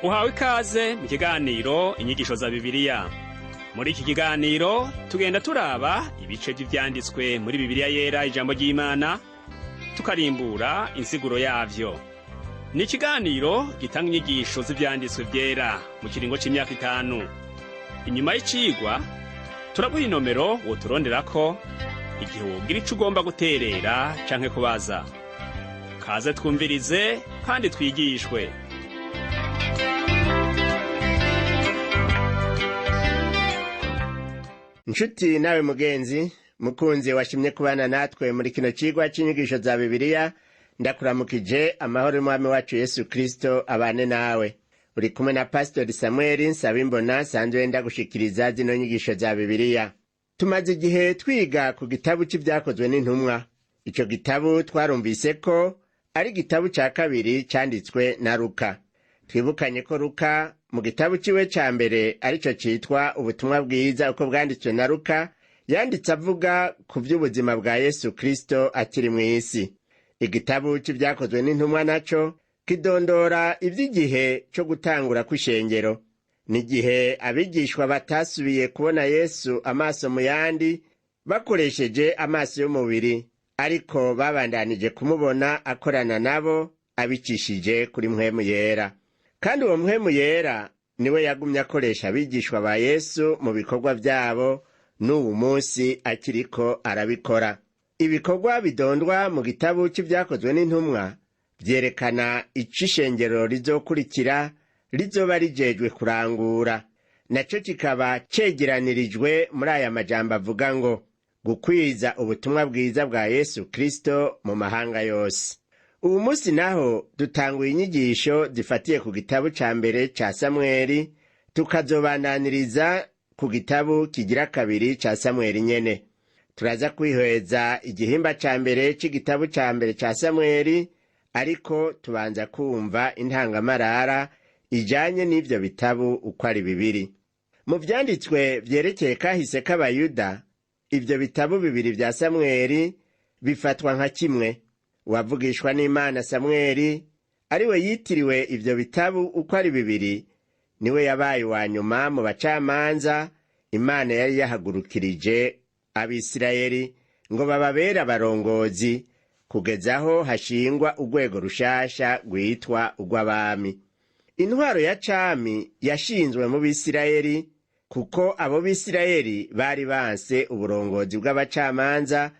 Uhawe ikaze mu kiganiro inyigisho za Bibiliya. Muri iki kiganiro tugenda turaba ibice vy'ivyanditswe muri Bibiliya yera ijambo ry'Imana, tukarimbura insiguro yavyo. Ni ikiganiro gitanga inyigisho z'ivyanditswe vyera mu kiringo c'imyaka 5. Inyuma y'icigwa turaguha inomero woturonderako igihe wogira ico ugomba guterera canke kubaza. Kaze twumvirize kandi twigishwe. Nshuti nawe mugenzi, mukunzi washimye kubana natwe muri kino cigwa c'inyigisho za Bibiliya, ndakuramukije amahoro y'Umwami wacu Yesu Kristo abane nawe. Uri kumwe na Pastor Samuel Nsabimbona sanzwe ndagushikiriza zino nyigisho za Bibiliya. Tumaze igihe twiga ku gitabu c'ivyakozwe n'intumwa. Ico gitabu twarumvise ko ari igitabu ca kabiri canditswe na Luka. Twibukanye ko Luka mu gitabu ciwe ca mbere arico citwa ubutumwa bwiza uko bwanditswe na Luka, yanditse avuga ku vy'ubuzima bwa Yesu Kristo akiri mw'isi. Igitabu c'ivyakozwe n'intumwa naco kidondora ivy'igihe co gutangura kw'ishengero. N'igihe abigishwa batasubiye kubona Yesu amaso mu yandi bakoresheje amaso y'umubiri, ariko babandanije kumubona akorana nabo abicishije kuri Mpwemu Yera. Kandi uwo Mpwemu Yera niwe yagumye akoresha abigishwa ba Yesu mu bikorwa vyabo, n'ubu munsi akiriko arabikora. Ibikorwa bidondwa mu gitabu c'ivyakozwe n'intumwa vyerekana ico ishengero rizokurikira rizoba rijejwe kurangura. Naco kikaba cegeranirijwe muri aya majambo avuga ngo gukwiza ubutumwa bwiza bwa Yesu Kristo mu mahanga yose. Ubu munsi naho dutanguye inyigisho zifatiye ku gitabu ca mbere ca Samweli, tukazobandaniriza ku gitabu kigira kabiri ca Samweli nyene. Turaza kwihweza igihimba ca mbere c'igitabu ca mbere ca Samweli, ariko tubanza kumva intangamarara ijanye n'ivyo bitabu uko ari bibiri. Mu vyanditswe vyerekeye kahise k'Abayuda, ivyo bitabu bibiri vya Samweli bifatwa nka kimwe. Uwavugishwa n'Imana Samweli ariwe yitiriwe ivyo bitabu uko ari bibiri, niwe yabaye wa nyuma mu bacamanza Imana yari yahagurukirije Abisirayeli ngo bababere abarongozi kugezaho hashingwa urwego rushasha rwitwa urw'abami. Intwaro ya cami yashinzwe mu Bisirayeli kuko abo Bisirayeli bari banse uburongozi bw'abacamanza,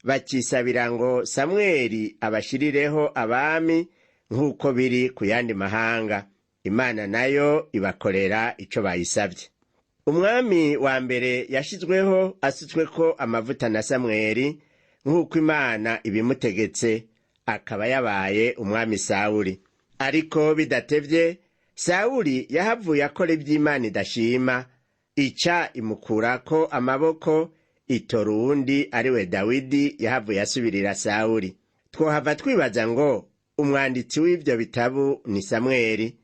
bakisabira ngo Samweli abashirireho abami nk'uko biri ku yandi mahanga. Imana nayo ibakorera ico bayisavye. Umwami wa mbere yashizweho asutsweko amavuta na Samweli nk'uko Imana ibimutegetse, akaba yabaye umwami Sawuli. Ariko bidatevye Sawuli yahavuye akora ivy'Imana idashima, ica imukurako amaboko, itora uwundi ariwe Dawidi yahavuye asubirira Sawuli. Twohava twibaza ngo umwanditsi w'ivyo bitabu ni Samweli,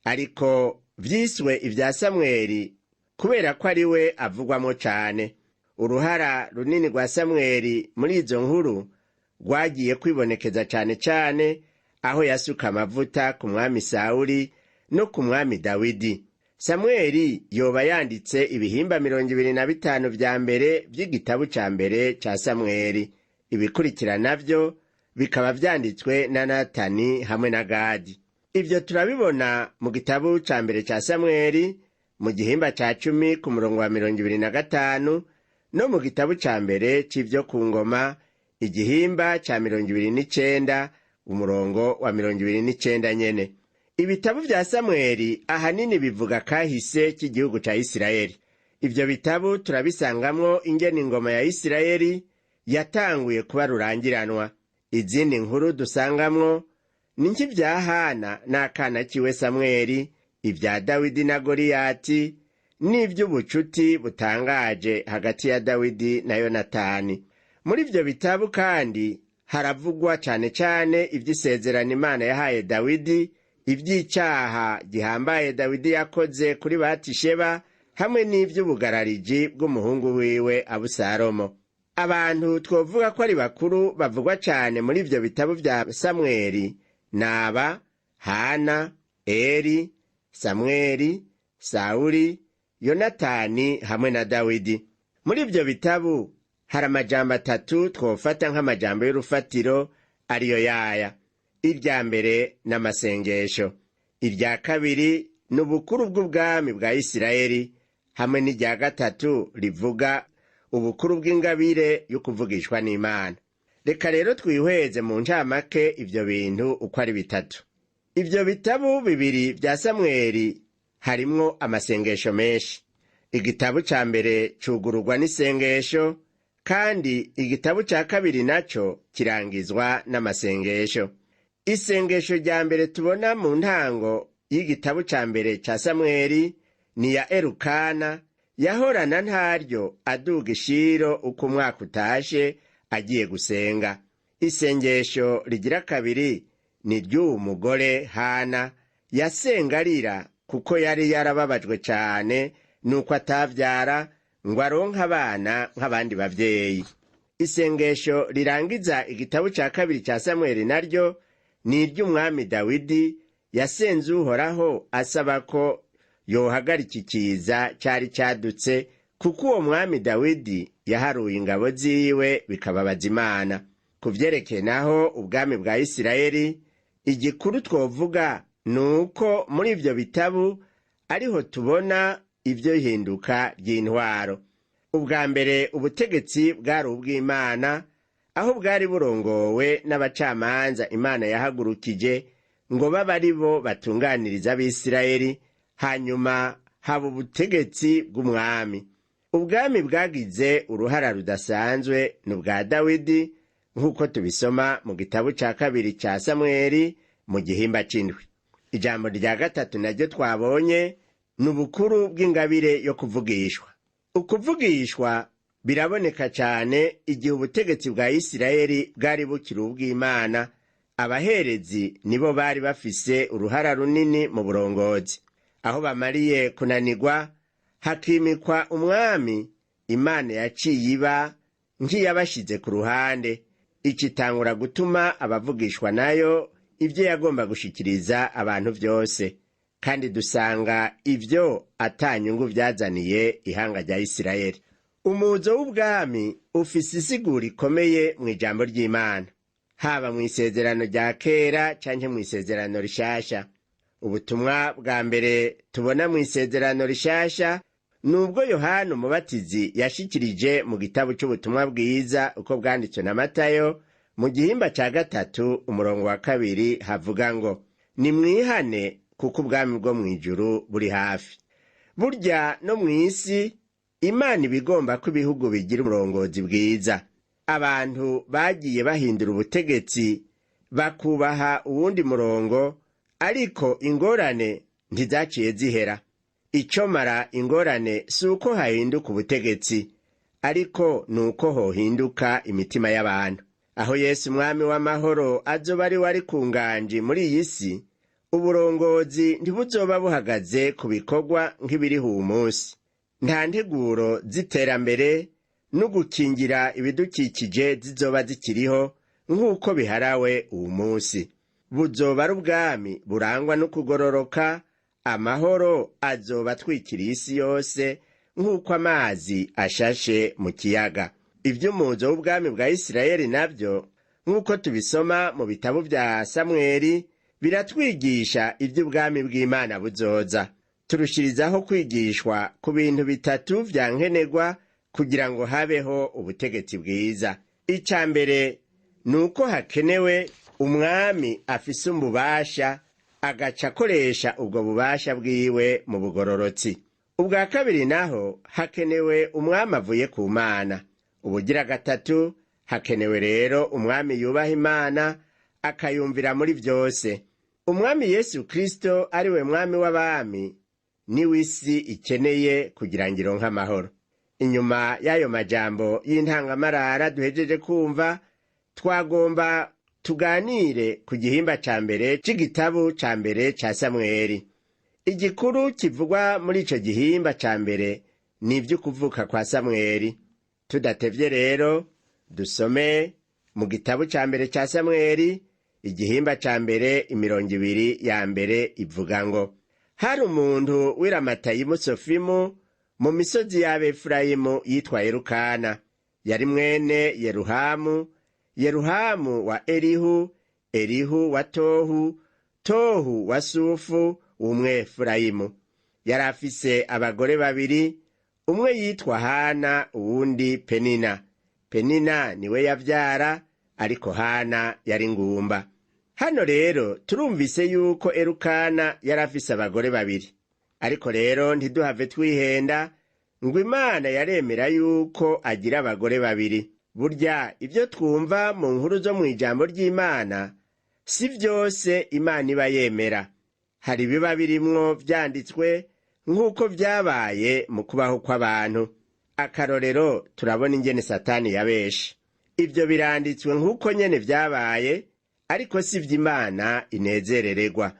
ariko vyiswe ivya Samweli kubera ko ari we avugwamo cane. Uruhara runini rwa Samweli muri izo nkuru rwagiye kwibonekeza cane cane aho yasuka amavuta ku mwami Sawuli no ku mwami Dawidi. Samweli yoba yanditse ibihimba 25 vya mbere vy'igitabu ca mbere ca Samweli. Ibikurikira navyo bikaba vyanditswe na Natani hamwe na Gadi. Ivyo turabibona mu gitabu ca mbere ca Samweli mu gihimba ca 10 ku murongo wa 25, no mu gitabu ca mbere c'ivyo ku ngoma igihimba ca 29 umurongo wa 29 nyene. Ibitabu vya Samweli ahanini bivuga kahise k'igihugu ca Isirayeli. Ivyo bitabu turabisangamwo ingene ingoma ya Isirayeli yatanguye kuba rurangiranwa. Izindi nkuru dusangamwo ni nk'ivya Hana n'akana kiwe Samweli, ivya Dawidi na Goliyati, n'ivy'ubucuti butangaje hagati ya Dawidi na Yonatani. Muri ivyo bitabu kandi haravugwa cane cane ivy'isezerano Imana yahaye Dawidi, ivy'icaha gihambaye Dawidi yakoze kuri Batisheba, hamwe n'ivy'ubugarariji bw'umuhungu wiwe Abusalomo. Abantu twovuga ko ari bakuru bavugwa cane muri ivyo bitabu vya Samweli naba Hana, Eli, Samweli, Sawuli, Yonatani hamwe na Dawidi. Muri ibyo bitabu hari amajambo atatu twofata nk'amajambo y'urufatiro, ariyo yaya: irya mbere n'amasengesho, irya kabiri n'ubukuru bw'ubwami bwa Isirayeli, hamwe n'irya gatatu rivuga ubukuru bw'ingabire yo kuvugishwa n'Imana. Reka rero twihweze mu ncamake ivyo bintu uko ari bitatu. Ivyo bitabu bibiri vya Samweli harimwo amasengesho menshi. Igitabu ca mbere cugururwa n'isengesho, kandi igitabu ca kabiri naco kirangizwa n'amasengesho. Isengesho rya mbere tubona mu ntango y'igitabu ca mbere ca Samweli ni ya Elukana, yahorana ntaryo aduga ishiro uko umwaka utashe agiye gusenga. Isengesho rigira kabiri ni ry'uwo mugore Hana, yasenga arira kuko yari yarababajwe cane nuko atavyara ngo aronke abana nk'abandi bavyeyi. Isengesho rirangiza igitabu ca kabiri ca Samweli naryo ni iry'umwami Dawidi, yasenze Uhoraho asaba ko yohagarika ikiza cari cadutse, kuko uwo mwami Dawidi yaharuye ingabo ziwe bikababaza Imana. Ku vyerekeye naho ubwami bwa Isirayeli, igikuru twovuga nuko muri ivyo bitabu ariho tubona ivyo hinduka ry'intwaro. Ubwa mbere ubutegetsi bwari ubw'Imana, aho bwari burongowe n'abacamanza Imana yahagurukije ngo babe ari bo batunganiriza Abisirayeli. Hanyuma haba ubutegetsi bw'umwami. Ubwami bwagize uruhara rudasanzwe n'ubwa Dawidi, nk'uko tubisoma mu gitabu ca kabiri ca Samweli mu gihimba c'indwi. Ijambo rya gatatu naryo twabonye n'ubukuru bw'ingabire yo kuvugishwa. Ukuvugishwa biraboneka cane igihe ubutegetsi bwa Isirayeli bwari bukiri ubw'Imana. Abaherezi nibo bari bafise uruhara runini mu burongozi. Aho bamariye kunanirwa hakimikwa umwami, Imana yaciye iba nk'iyabashize ku ruhande, icitangura gutuma abavugishwa nayo ivyo yagomba gushikiriza abantu vyose. Kandi dusanga ivyo atanyungu vyazaniye ihanga rya Isirayeli. Umuzo w'ubwami ufise isiguro ikomeye mw'ijambo ry'Imana, haba mw'isezerano rya kera canke mw'isezerano rishasha. Ubutumwa bwa mbere tubona mw'isezerano rishasha nubwo Yohana umubatizi yashikirije mu gitabu c'ubutumwa bwiza uko bwanditswe na Matayo mu gihimba ca gatatu umurongo wa kabiri, havuga ngo nimwihane kuko ubwami bwo mw'ijuru buri hafi. Burya no mw'isi Imana ibigomba ko ibihugu bigira uburongozi bwiza. Abantu bagiye bahindura ubutegetsi bakubaha uwundi murongo, ariko ingorane ntizaciye zihera. Icomara ingorane si uko hahinduka ubutegetsi, ariko nuko hohinduka imitima y'abantu. Aho Yesu umwami w'amahoro azoba ari wari ku nganji muri iyi si, uburongozi ntibuzoba buhagaze ku bikorwa nk'ibiriho uwu munsi. Nta nteguro z'iterambere no gukingira ibidukikije zizoba zikiriho nk'uko biharawe uwu munsi. Buzoba ari ubwami burangwa no kugororoka, amahoro azoba atwikiriye isi yose nk'uko amazi ashashe mu kiyaga. Ivy'umuzo w'ubwami bwa Isirayeli navyo, nk'uko tubisoma mu bitabu vya Samweli, biratwigisha ivy'ubwami bw'Imana buzoza. Turushirizaho kwigishwa ku bintu bitatu vya nkenerwa kugira ngo habeho ubutegetsi bwiza. Ica mbere nuko hakenewe umwami afise ububasha, agaca akoresha ubwo bubasha bwiwe mu bugororotsi. Ubwa kabiri naho hakenewe umwami avuye ku Mana. Ubugira gatatu hakenewe rero umwami yubaha Imana akayumvira muri vyose. Umwami Yesu Kristo ari we mwami w'abami niwe isi ikeneye kugira ngo ironke amahoro. Inyuma y'ayo majambo y'intangamarara duhejeje kumva, twagomba tuganire ku gihimba ca mbere c'igitabu ca mbere ca Samweli. Igikuru kivugwa muri ico gihimba ca mbere ni ivy'ukuvuka kwa Samweli. Tudatevye rero dusome mu gitabu ca mbere ca Samweli igihimba ca mbere imirongo ibiri ya mbere ivuga ngo: hari umuntu w'iramatayimu sofimu mu misozi y'Abefurayimu yitwa Elukana. Yari mwene Yeruhamu, Yeruhamu wa Elihu, Elihu wa Tohu, Tohu wa Sufu w'Umwefurayimu. Yari afise abagore babiri, umwe yitwa Hana uwundi Penina. Penina niwe yavyara, ariko Hana yari ngumba. Hano rero turumvise yuko Elukana yari afise abagore babiri. Ariko rero ntiduhave twihenda ngo Imana yaremera yuko agira abagore babiri. Burya ibyo twumva mu nkuru zo mu ijambo ry'Imana si vyose Imana iba yemera. Hari biba birimwo vyanditswe nk'uko vyabaye mu kubaho kw'abantu. Akarorero turabona ingene Satani yabeshe. Ivyo biranditswe nk'uko nyene vyabaye, ariko si vy'Imana inezerererwa.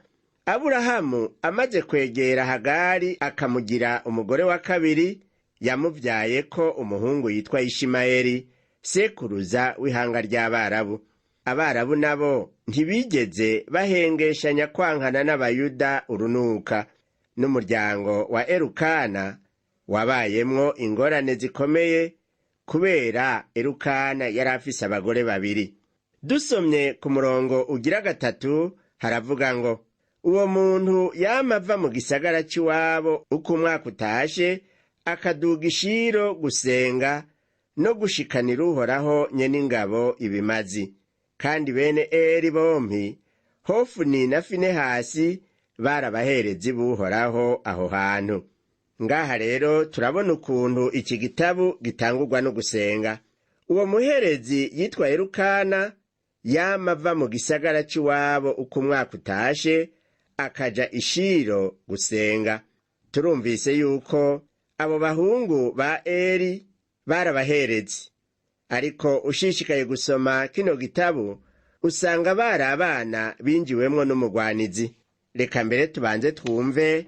Aburahamu amaze kwegera Hagari akamugira umugore wa kabiri, yamuvyayeko umuhungu yitwa Ishimayeli, sekuruza w'ihanga ry'Abarabu. Abarabu nabo ntibigeze bahengeshanya kwankana n'Abayuda urunuka. N'umuryango wa Elukana wabayemwo ingorane zikomeye kubera Elukana yari afise abagore babiri. Dusomye ku murongo ugira 3 haravuga ngo, uwo muntu yama ava mu gisagara c'iwabo uko umwaka utashe, akaduga i Shilo gusenga no gushikanira Uhoraho nyen'ingabo ibimazi. Kandi bene Eli bompi, Hofuni na Finehasi, bari abaherezi b'Uhoraho aho hantu. Ngaha rero turabona ukuntu iki gitabu gitangurwa no gusenga. Uwo muherezi yitwa Elukana yama ava mu gisagara c'iwabo uko umwaka utashe, akaja i Shilo gusenga. Turumvise yuko abo bahungu ba Eli bari abaherezi. Ariko ushishikaye gusoma kino gitabu usanga bari abana binjiwemwo n'umugwanizi. Reka mbere tubanze twumve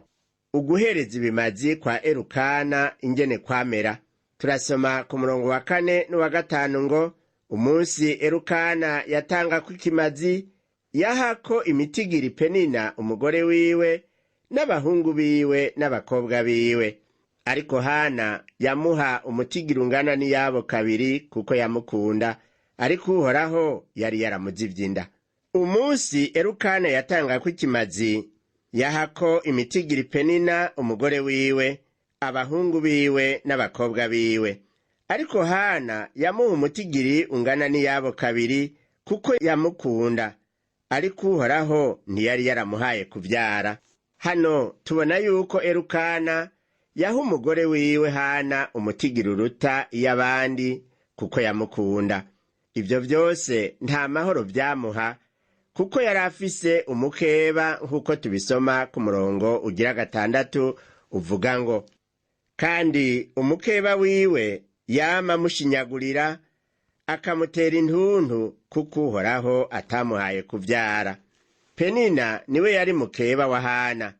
uguhereza ibimazi kwa Elukana ingene kwamera. Turasoma ku murongo wa 4 n'uwa 5 ngo, umunsi Elukana yatanga kw'ikimazi, yahako imitigiri Penina umugore wiwe n'abahungu biwe n'abakobwa biwe. Ariko Hana yamuha umutigiri ungana n'iyabo kabiri kuko yamukunda, ariko Uhoraho yari yaramuzivye inda. Umunsi Elukana yatanga kw'ikimazi, yahako imitigiri Penina umugore wiwe, abahungu biwe n'abakobwa biwe. Ariko Hana yamuha umutigiri ungana n'iyabo kabiri kuko yamukunda, ariko Uhoraho ntiyari yaramuhaye kuvyara. Hano tubona yuko Elukana yaha umugore wiwe Hana umutigiri uruta iy'abandi kuko yamukunda. Ivyo vyose nta mahoro vyamuha, kuko yari afise umukeba nk'uko tubisoma ku murongo ugira 6 uvuga ngo, kandi umukeba wiwe yama amushinyagurira akamutera intuntu kuko Uhoraho atamuhaye kuvyara. Penina niwe yari mukeba wa Hana.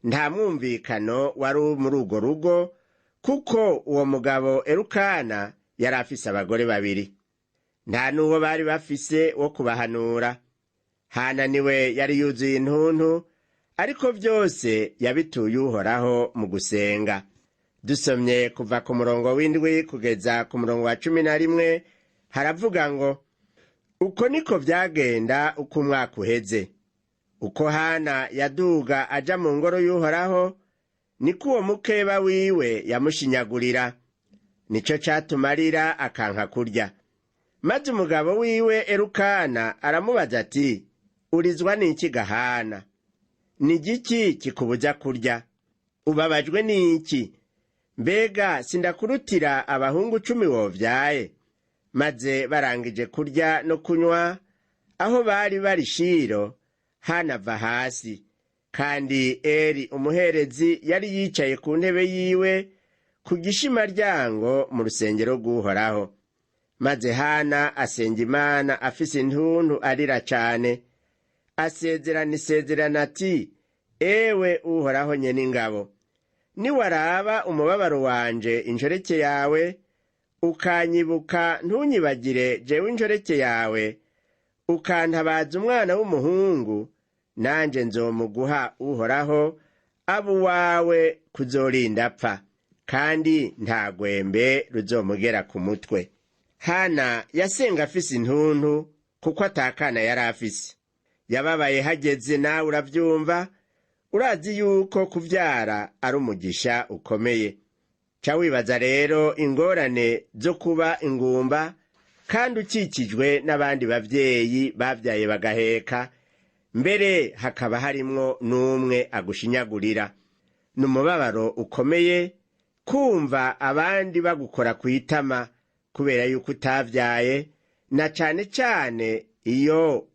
Nta mwumvikano wari muri urwo rugo, kuko uwo mugabo Elukana yari afise abagore babiri. Nta n'uwo bari bafise wo kubahanura. Hana niwe yari yuzuye intuntu, ariko vyose yabituye Uhoraho mu gusenga. Dusomye kuva ku murongo w'7 kugeza ku murongo wa 11 haravuga ngo, uko niko vyagenda uko umwaka uheze. Uko Hana yaduga aja mu ngoro y'Uhoraho, niko uwo mukeba wiwe yamushinyagurira. Nico catuma arira akanka kurya. Maze umugabo wiwe Elukana aramubaza ati, urizwa n'iki ga Hana? Ni igiki kikubuza kurya? Ubabajwe n'iki? Mbega sindakurutira abahungu 10 wovyaye? Maze barangije kurya no kunywa, aho bari Shilo, Hana ava hasi. Kandi Eli umuherezi yari yicaye ku ntebe yiwe ku gishimaryango mu rusengero rw'Uhoraho. Maze Hana asenga Imana afise intuntu arira cane. Asezerana isezerano ati, ewe Uhoraho nyen'ingabo, niwaraba umubabaro wanje inshoreke yawe, ukanyibuka ntunyibagire jewe inshoreke yawe, ukantabaza umwana w'umuhungu, nanje nzomuguha Uhoraho abo wawe kuzorinda apfa, kandi nta gwembe ruzomugera ku mutwe. Hana yasenga afise intuntu kuko atakana yari afise. Yababaye hageze, nawe uravyumva. Urazi yuko kuvyara ari umugisha ukomeye. Ca wibaza rero ingorane zo kuba ingumba kandi ukikijwe n'abandi bavyeyi bavyaye bagaheka, mbere hakaba harimwo n'umwe agushinyagurira. N'umubabaro ukomeye kumva abandi bagukora kwitama kubera yuko utavyaye, na cane cane iyo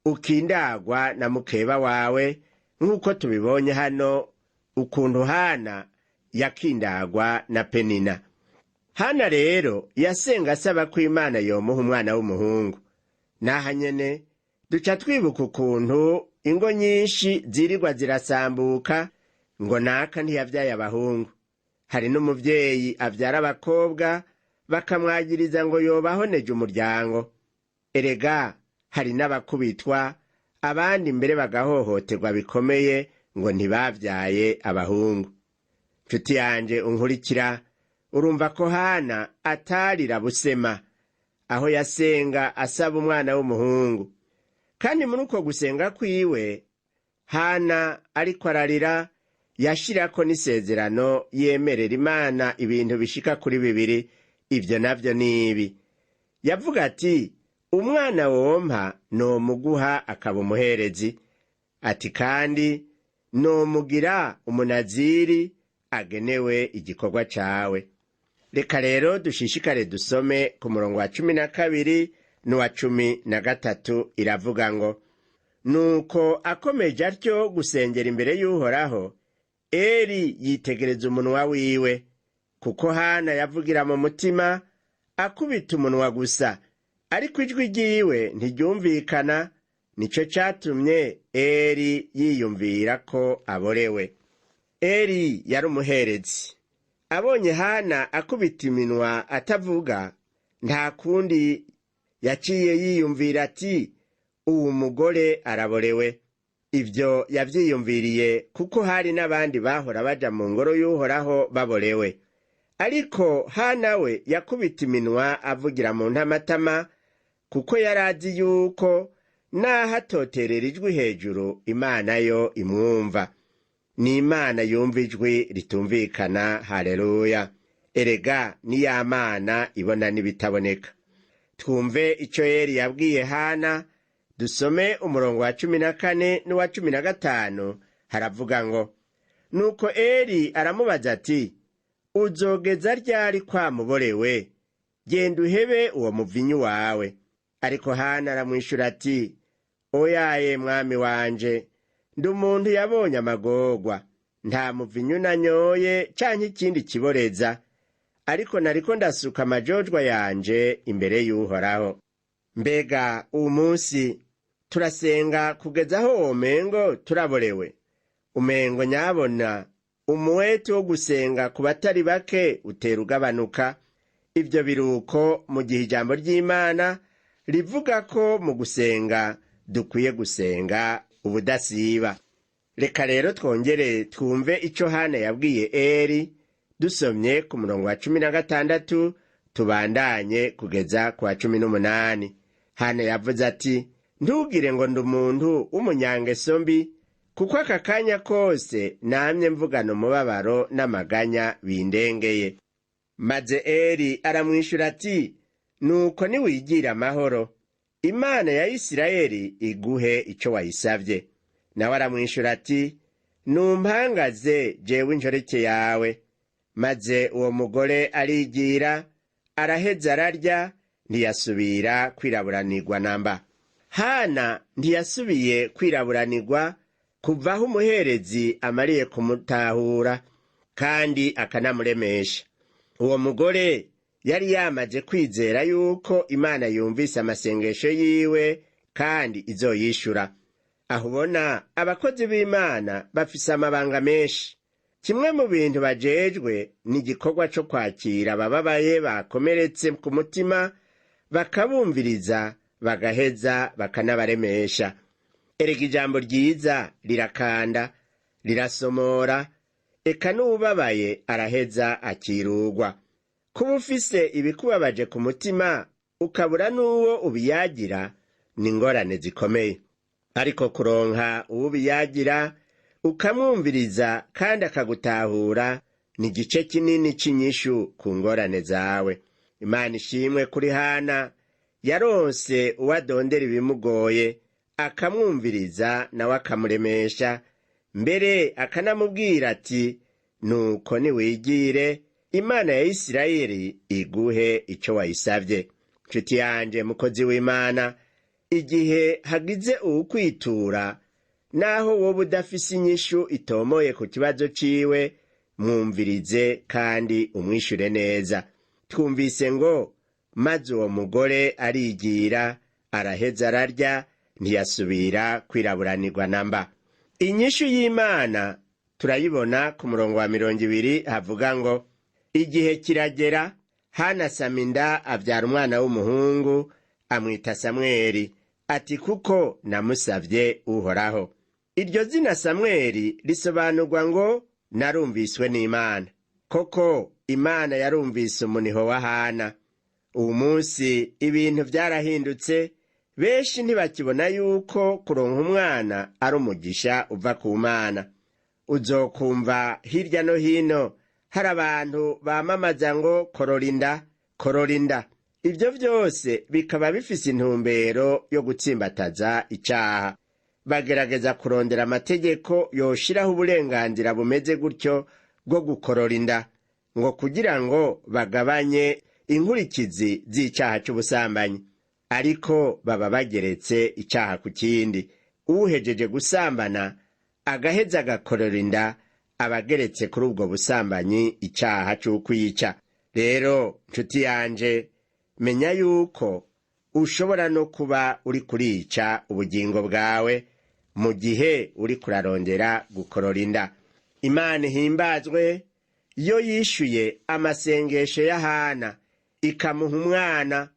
ukindagwa na mukeba wawe, nk'uko tubibonye hano ukuntu Hana yakindagwa na Penina. Hana rero yasenga asaba ko Imana yomuha umwana w'umuhungu. Naha nyene duca twibuka ukuntu ingo nyinshi zirirwa zirasambuka ngo naka ntiyavyaye abahungu. Hari n'umuvyeyi avyara abakobwa bakamwagiriza ngo yobahoneje umuryango. Erega hari n'abakubitwa, abandi mbere bagahohoterwa bikomeye ngo ntibavyaye abahungu. Nshuti yanje unkurikira, urumva ko Hana atarira busema aho yasenga asaba umwana w'umuhungu. Kandi muri uko gusenga kwiwe, Hana ariko ararira yashirako n'isezerano yemerera Imana ibintu bishika kuri 2. Ivyo navyo nibi. Yavuga ati, umwana wompa nomuguha akaba umuherezi. Ati kandi nomugira umunaziri agenewe igikorwa cawe. Reka rero dushishikare dusome ku murongo wa 12 n'uwa 13. Iravuga ngo, nuko akomeje atyo gusengera imbere y'Uhoraho, Eli yitegereza umunwa wiwe, kuko Hana yavugira mu mutima akubita umunwa gusa, ariko ijwi ryiwe ntiryumvikana. Nico catumye Eli yiyumvira ko aborewe. Eli yari umuherezi. Abonye Hana akubita iminwa atavuga, nta kundi yaciye yiyumvira ati, uwu mugore araborewe. Ivyo yavyiyumviriye kuko hari n'abandi bahora baja mu ngoro y'Uhoraho baborewe. Ariko Hana we yakubita iminwa avugira mu ntamatama, kuko yarazi yuko naho atoterera ijwi hejuru, Imana yo imwumva. Ni Imana yumva ijwi ritumvikana. Haleluya! Erega ni ya Mana ibona n'ibitaboneka. Twumve ico Eli yabwiye Hana. Dusome umurongo wa 14 n'uwa 15. Haravuga ngo, nuko Eli aramubaza ati, uzogeza ryari kwa muborewe? Genda uhebe uwo muvinyu wawe. Ariko Hana aramwishura ati, oyaye mwami wanje, ndi umuntu yabonye amagorwa, nta muvinyu nanyoye canke ikindi kiboreza, ariko nariko ndasuka amajojwa yanje imbere y'Uhoraho. Mbega uwu munsi turasenga kugeza aho womengo turaborewe? Umengo nyabona umwete wo gusenga ku batari bake utera ugabanuka. Ivyo biruko mu gihe ijambo ry'Imana rivuga ko mu gusenga dukwiye gusenga ubudasiba. Reka rero twongere twumve ico Hana yabwiye Eli, dusomye ku murongo wa 16 tubandanye kugeza ku wa 18. Hana yavuze ati, ntugire ngo ndi umuntu w'umunyangeso mbi, kuko aka kanya kose namye mvugana umubabaro n'amaganya bindengeye. Maze Eli aramwishura ati, nuko niwigira amahoro, Imana ya Isirayeli iguhe ico wayisavye. Nawe aramwishura ati, numpangaze jewe injoreke yawe. Maze uwo mugore arigira, araheza ararya, ntiyasubira kwiraburanirwa namba. Hana ntiyasubiye kwiraburanirwa kuva aho umuherezi amariye kumutahura kandi akanamuremesha. Uwo mugore yari yamaze kwizera yuko Imana yumvise amasengesho yiwe kandi izoyishura. Aho ubona abakozi b'Imana bafise amabanga menshi. Kimwe mu bintu bajejwe ni igikorwa co kwakira abababaye bakomeretse ku mutima, bakabumviriza, bagaheza bakanabaremesha. Erega ijambo ryiza rirakanda rirasomora, eka n'uwubabaye araheza akirugwa. Kuba ufise ibikubabaje ku mutima ukabura n'uwo ubiyagira ni ingorane zikomeye, ariko kuronka uwo ubiyagira ukamwumviriza kandi akagutahura ni igice kinini c'inyishu ku ngorane zawe. Imana ishimwe kuri Hana, yaronse uwadondera ibimugoye akamwumviriza nawe akamuremesha, mbere akanamubwira ati nuko niwigire, Imana ya Isirayeli iguhe ico wayisavye. Nshuti yanje mukozi w'Imana, igihe hagize uwukwitura naho wowe udafise inyishu itomoye ku kibazo ciwe, mwumvirize kandi umwishure neza. Twumvise ngo maze uwo mugore arigira, araheza ararya, ntiyasubira kwiraburanirwa namba. Inyishu y'Imana turayibona ku murongo wa 20 havuga ngo, igihe kiragera, Hana asama inda avyara umwana w'umuhungu, amwita Samweli, ati kuko namusavye Uhoraho. Iryo zina Samweli risobanurwa ngo narumviswe n'Imana. Koko Imana yarumvise umuniho wa Hana. Uwu munsi ibintu vyarahindutse, benshi ntibakibona yuko kuronka umwana ari umugisha uva ku Mana. Uzokumva hirya no hino hari abantu bamamaza ngo kororinda, kororinda. Ivyo vyose bikaba bifise intumbero yo gutsimbataza icaha. Bagerageza kurondera amategeko yoshiraho uburenganzira bumeze gutyo bwo gukororinda, ngo kugira ngo bagabanye inkurikizi z'icaha c'ubusambanyi. Ariko baba bageretse icaha ku kindi. Uhejeje gusambana agaheza agakororinda, abageretse kuri ubwo busambanyi icaha c'ukwica. Rero nshuti yanje, menya yuko ushobora no kuba uri kurica ubugingo bwawe mu gihe uri kurarondera gukororinda. Imana ihimbazwe yo yishuye amasengesho ya Hana, ikamuha umwana,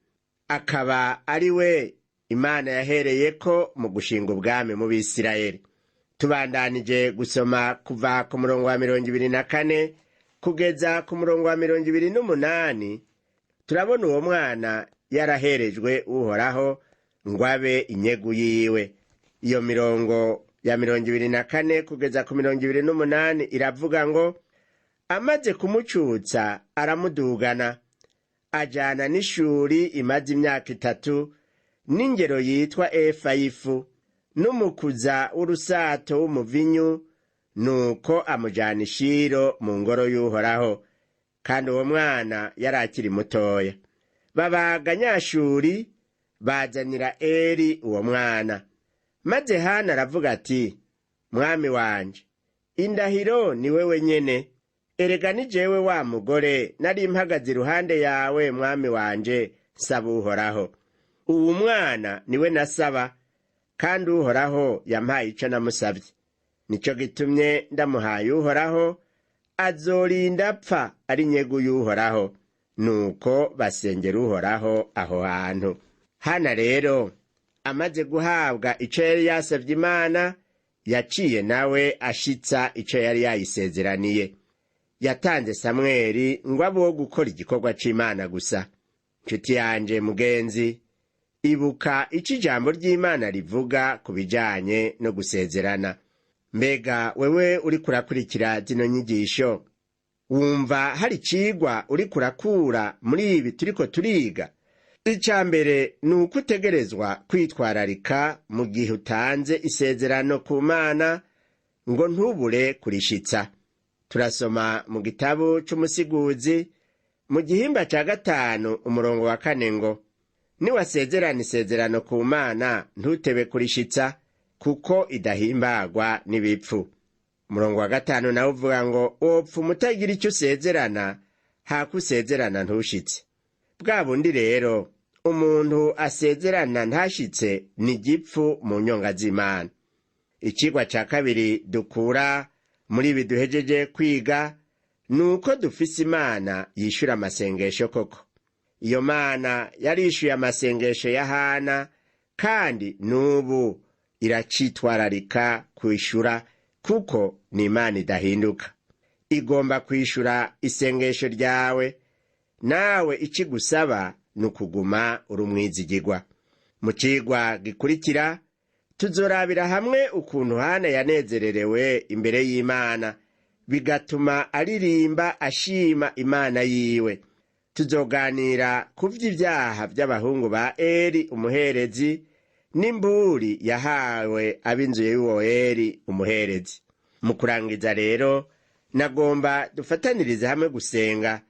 akaba ari we Imana yahereyeko mu gushinga ubwami mu Bisirayeli. Tubandanije gusoma kuva ku murongo wa 24 kugeza ku murongo wa 28, turabona uwo mwana yaraherejwe Uhoraho ngo abe inyegu yiwe. Iyo mirongo ya 24 kugeza ku 28 iravuga ngo, amaze kumucutsa aramudugana, ajana n'ishuri imaze imyaka 3 n'ingero yitwa efa y'ifu n'umukuza w'urusato w'umuvinyu, nuko amujana i Shilo mu ngoro y'Uhoraho. Kandi uwo mwana yari akiri mutoya. Babaga nyashuri bazanira Eli uwo mwana. Maze Hana aravuga ati, mwami wanje, indahiro ni wewe nyene. Erega ni jewe wa mugore nari mpagaze iruhande yawe mwami wanje, saba Uhoraho. Uwu mwana niwe nasaba, kandi Uhoraho yampaye ico namusavye. Nico gitumye ndamuhaye Uhoraho, azorinda apfa ari nyegu y'Uhoraho. Nuko basengera Uhoraho aho hantu. Hana rero amaze guhabwa ico yari yasavye Imana, yaciye nawe ashitsa ico yari yayisezeraniye. Yatanze Samweli ngo abo gukora igikorwa c'Imana gusa. Nshuti yanje mugenzi, ibuka ico ijambo ry'Imana rivuga ku bijanye no gusezerana. Mbega wewe uri kurakurikira zino nyigisho, wumva hari cigwa uri kurakura muri ibi turiko turiga? Icambere ni uko utegerezwa kwitwararika mu gihe utanze isezerano ku Mana ngo ntubure kurishitsa. Turasoma mu gitabo c'umusiguzi mu gihimba ca 5 umurongo wa 4 ngo, niwasezerana isezerano ku Mana ntutebe kurishitsa, kuko idahimbagwa n'ibipfu. Umurongo wa 5 nawo uvuga ngo, wopfa umutagira icyo usezerana, hako usezerana ntushitse. Bwa bundi rero umuntu asezerana ntashitse ni igipfu mu nyonga z'Imana. Icigwa ca kabiri dukura muri ibi duhejeje kwiga nuko dufise Imana yishura amasengesho koko. Iyo Mana yarishuye amasengesho ya Hana, kandi nubu iracitwararika kwishura kuko ni Imana idahinduka. Igomba kwishura isengesho ryawe, nawe ikigusaba ni ukuguma uri umwizigirwa. Mu cigwa gikurikira tuzorabira hamwe ukuntu Hana yanezererewe imbere y'Imana, bigatuma aririmba ashima Imana yiwe. Tuzoganira ku vy'ivyaha vy'abahungu ba Eli umuherezi n'imburi yahawe ab'inzu y'uwo Eli umuherezi. Mu kurangiza rero nagomba dufatanirize hamwe gusenga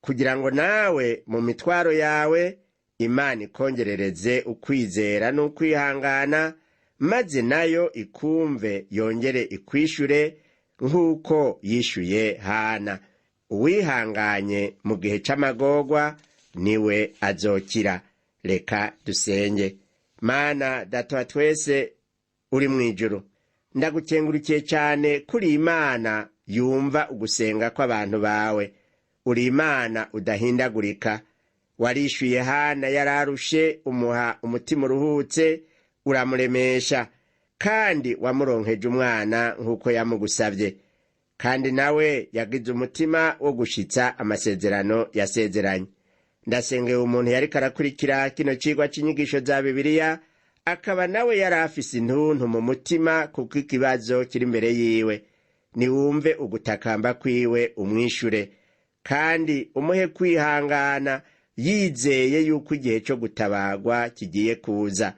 kugira ngo nawe mu mitwaro yawe Imana ikongerereze ukwizera n'ukwihangana, maze nayo ikumve yongere ikwishure nk'uko yishuye Hana. Uwihanganye mu gihe c'amagorwa niwe azokira. Reka dusenge. Mana Data wa twese uri mw'ijuru, ndagukengurukye cyane kuri Imana yumva ugusenga kw'abantu bawe. Uri Imana udahindagurika. Warishuye Hana yararushe, umuha umutima uruhutse, uramuremesha, kandi wamuronkeje umwana nk'uko yamugusavye. Kandi nawe yagize umutima wo gushitsa amasezerano yasezeranye. Ndasengeye umuntu yariko arakurikira kino cigwa c'inyigisho za Bibiliya, akaba nawe yari afise intuntu mu mutima kuko ikibazo kiri imbere yiwe. Niwumve ugutakamba kwiwe umwishure, kandi umuhe kwihangana, yizeye yuko igihe cyo gutabagwa kigiye kuza.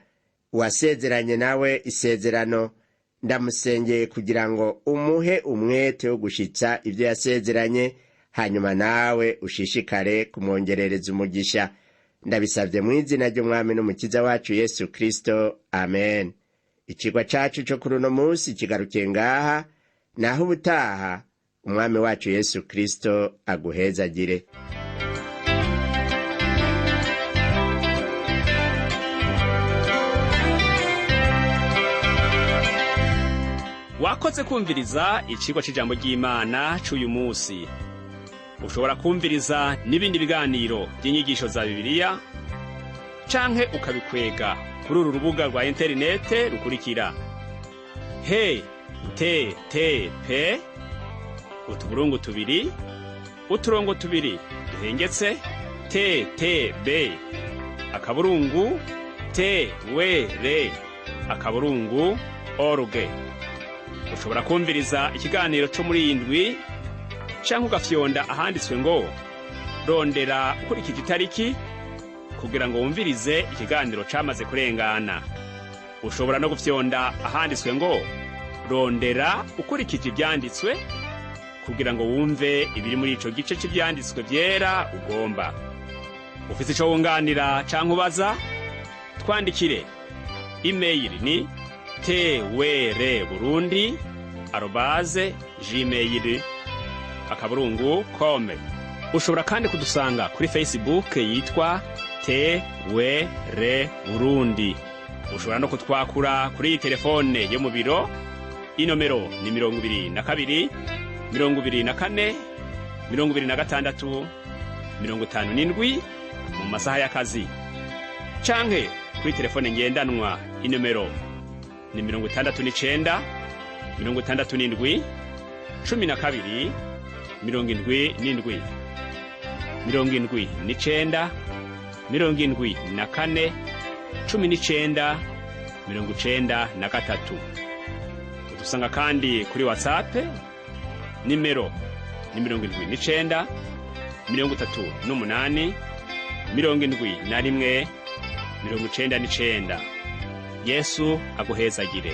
Uwasezeranye nawe isezerano, ndamusengeye kugira ngo umuhe umwete wo gushitsa ivyo yasezeranye, hanyuma nawe ushishikare kumwongerereza umugisha. Ndabisavye mu izina ry'Umwami n'Umukiza wacu Yesu Kristo, amen. Icigwa cacu co kuri uno munsi kigarukiye ngaha, naho ubutaha Umwami wacu Yesu Kristo aguhezagire. Wakoze kumviriza icigwa c'ijambo ry'Imana c'uyu musi. Ushobora kumviriza n'ibindi biganiro by'inyigisho za Bibiliya, canke ukabikwega kuri uru rubuga rwa interinete rukurikira: http utuburungu tubiri uturongo tubiri duhengetse ttb akaburungu twr akaburungu org. Ushobora kumviriza ikiganiro co muri indwi, canke ugafyonda ahanditswe ngo rondera ukurikije itariki kugira ngo wumvirize ikiganiro camaze kurengana. Ushobora no gufyonda ahanditswe ngo rondera ukurikije ivyanditswe kugira ngo wumve ibiri muri ico gice c'ivyanditswe vyera ugomba. Ufise ico wunganira canke ubaza, twandikire. Email ni twrburundi@gmail.com. Ushobora kandi kudusanga kuri Facebook yitwa TWR Burundi. Ushobora no kutwakura kuri telefone yo mu biro. Inomero ni 22 24 26 57 mu masaha y'akazi. Canke kuri telefone ngendanwa, inomero ni 69 67 12 77 79 74 19 93. Udusanga kandi kuri WhatsApp, nimero ni 79 38 71 99. Yesu aguhezagire.